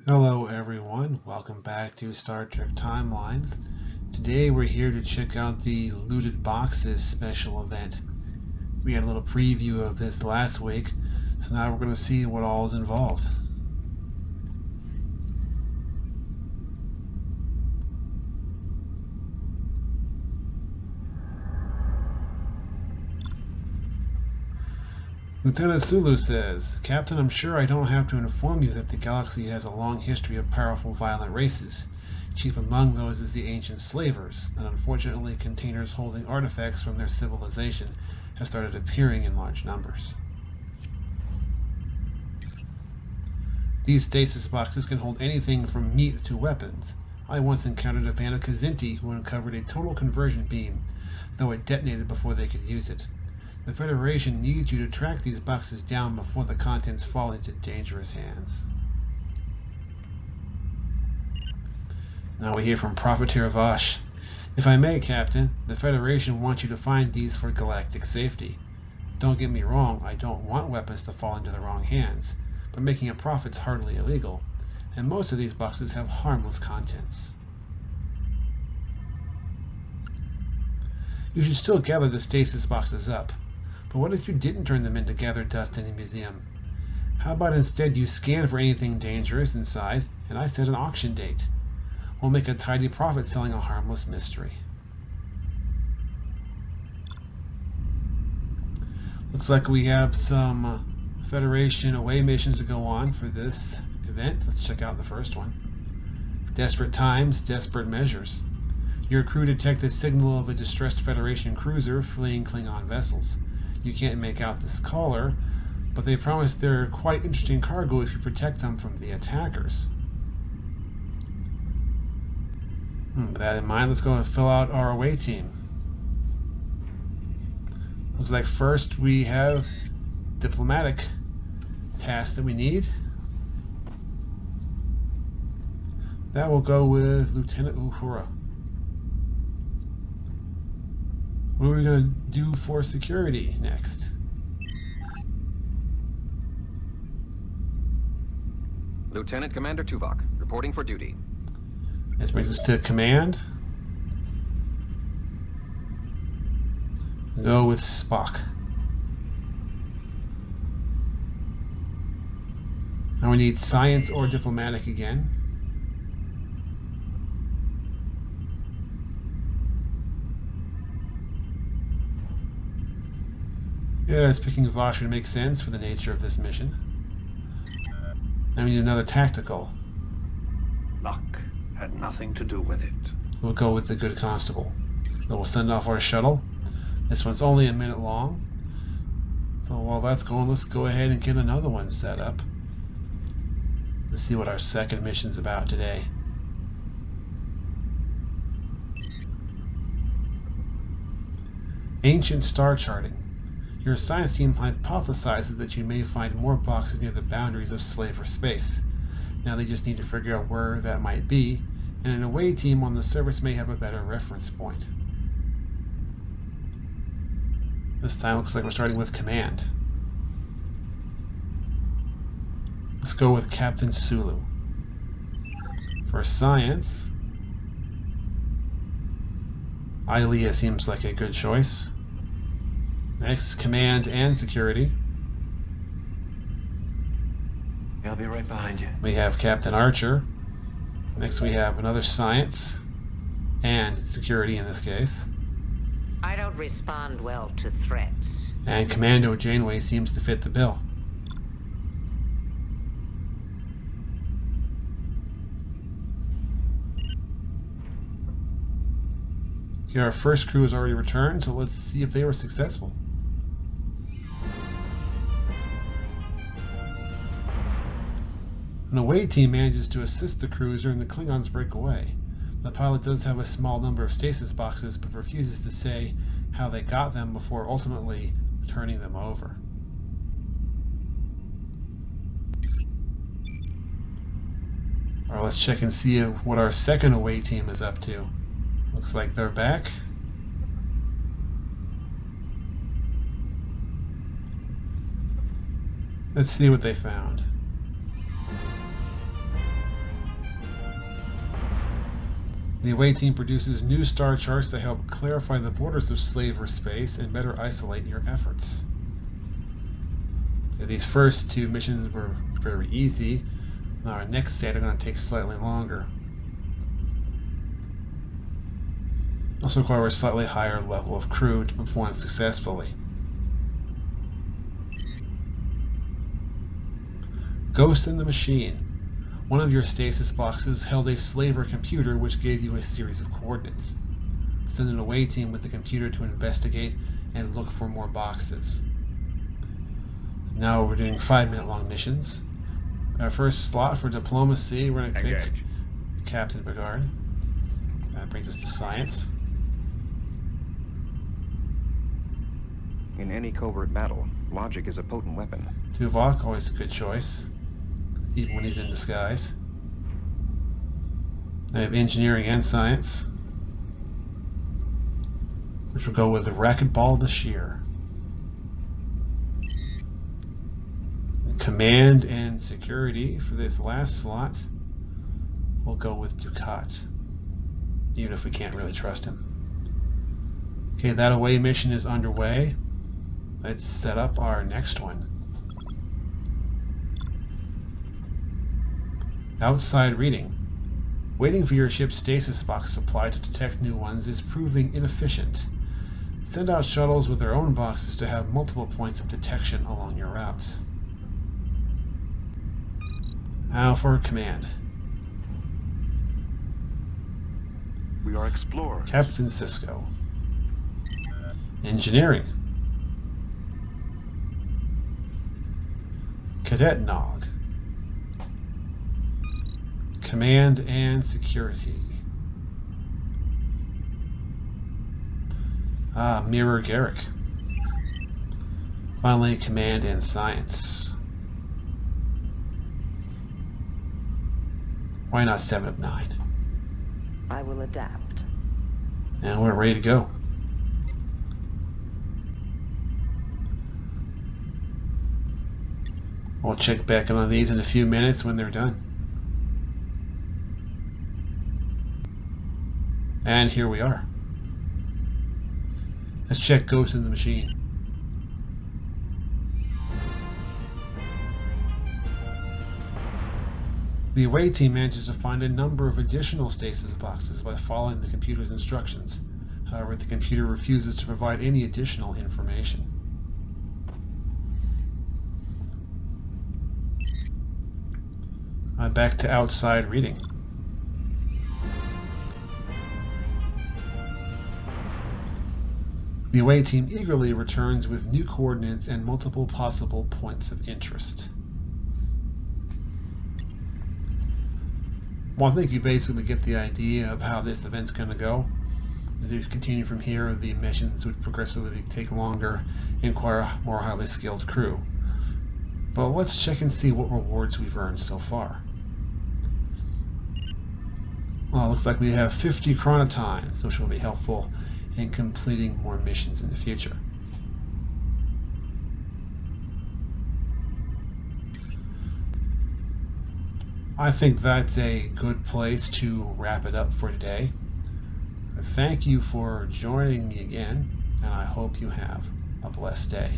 Hello everyone, welcome back to Star Trek Timelines. Today we're here to check out the Looted Boxes special event. We had a little preview of this last week, so now we're going to see what all is involved. Lieutenant Sulu says, Captain, I'm sure I don't have to inform you that the galaxy has a long history of powerful violent races. Chief among those is the ancient slavers, and unfortunately containers holding artifacts from their civilization have started appearing in large numbers. These stasis boxes can hold anything from meat to weapons. I once encountered a band of Kzinti who uncovered a total conversion beam, though it detonated before they could use it. The Federation needs you to track these boxes down before the contents fall into dangerous hands. Now we hear from Profiteer Vash. If I may, Captain, the Federation wants you to find these for galactic safety. Don't get me wrong, I don't want weapons to fall into the wrong hands, but making a profit's hardly illegal, and most of these boxes have harmless contents. You should still gather the stasis boxes up. But what if you didn't turn them in to gather dust in a museum? How about instead you scan for anything dangerous inside, and I set an auction date? We'll make a tidy profit selling a harmless mystery. Looks like we have some Federation away missions to go on for this event. Let's check out the first one. Desperate times, desperate measures. Your crew detect the signal of a distressed Federation cruiser fleeing Klingon vessels. You can't make out this caller, but they promise they're quite interesting cargo if you protect them from the attackers. With that in mind, let's go and fill out our away team. Looks like first we have diplomatic tasks that we need. That will go with Lieutenant Uhura. What are we going to do for security next? Lieutenant Commander Tuvok, reporting for duty. This brings us to command. We'll go with Spock. Now we need science or diplomatic again. Yes, picking Vosh would make sense for the nature of this mission. Now we need another tactical. Luck had nothing to do with it. We'll go with the good constable. So we'll send off our shuttle. This one's only a minute long. So while that's going, let's go ahead and get another one set up. Let's see what our second mission's about today. Ancient star charting. Your science team hypothesizes that you may find more boxes near the boundaries of slaver space. Now they just need to figure out where that might be, and an away team on the surface may have a better reference point. This time looks like we're starting with command. Let's go with Captain Sulu. For science, Ilea seems like a good choice. Next, command and security. I'll be right behind you. We have Captain Archer. Next we have another science and security in this case. I don't respond well to threats. And Commando Janeway seems to fit the bill. Okay, our first crew has already returned, so let's see if they were successful. An away team manages to assist the cruiser and the Klingons break away. The pilot does have a small number of stasis boxes, but refuses to say how they got them before ultimately turning them over. Alright, let's check and see what our second away team is up to. Looks like they're back. Let's see what they found. The away team produces new star charts to help clarify the borders of slaver space and better isolate your efforts. So these first two missions were very easy. Now our next set are going to take slightly longer. Also require a slightly higher level of crew to perform successfully. Ghost in the Machine. One of your stasis boxes held a slaver computer which gave you a series of coordinates. Send an away team with the computer to investigate and look for more boxes. Now we're doing 5-minute long missions. Our first slot for diplomacy, we're going to pick Captain Picard. That brings us to science. In any covert battle, logic is a potent weapon. Tuvok, always a good choice, even when he's in disguise. I have engineering and science, which will go with the Racquetball Bashir. Command and security for this last slot, we'll go with Dukat, even if we can't really trust him. Okay, that away mission is underway. Let's set up our next one. Outside reading. Waiting for your ship's stasis box supply to detect new ones is proving inefficient. Send out shuttles with their own boxes to have multiple points of detection along your routes. Now for command. We are explorers. Captain Sisko. Engineering. Cadet Nog. Command and security. Mirror Garrick. Finally, command and science. Why not 7 of 9? I will adapt. And we're ready to go. We'll check back on these in a few minutes when they're done. And here we are. Let's check Ghost in the Machine. The away team manages to find a number of additional stasis boxes by following the computer's instructions. However, the computer refuses to provide any additional information. Back to outside reading. The away team eagerly returns with new coordinates and multiple possible points of interest. Well, I think you basically get the idea of how this event's going to go. As you continue from here, the missions would progressively take longer and require more highly skilled crew. But let's check and see what rewards we've earned so far. Well, it looks like we have 50 chronotines, which will be helpful in completing more missions in the future. I think that's a good place to wrap it up for today. Thank you for joining me again, and I hope you have a blessed day.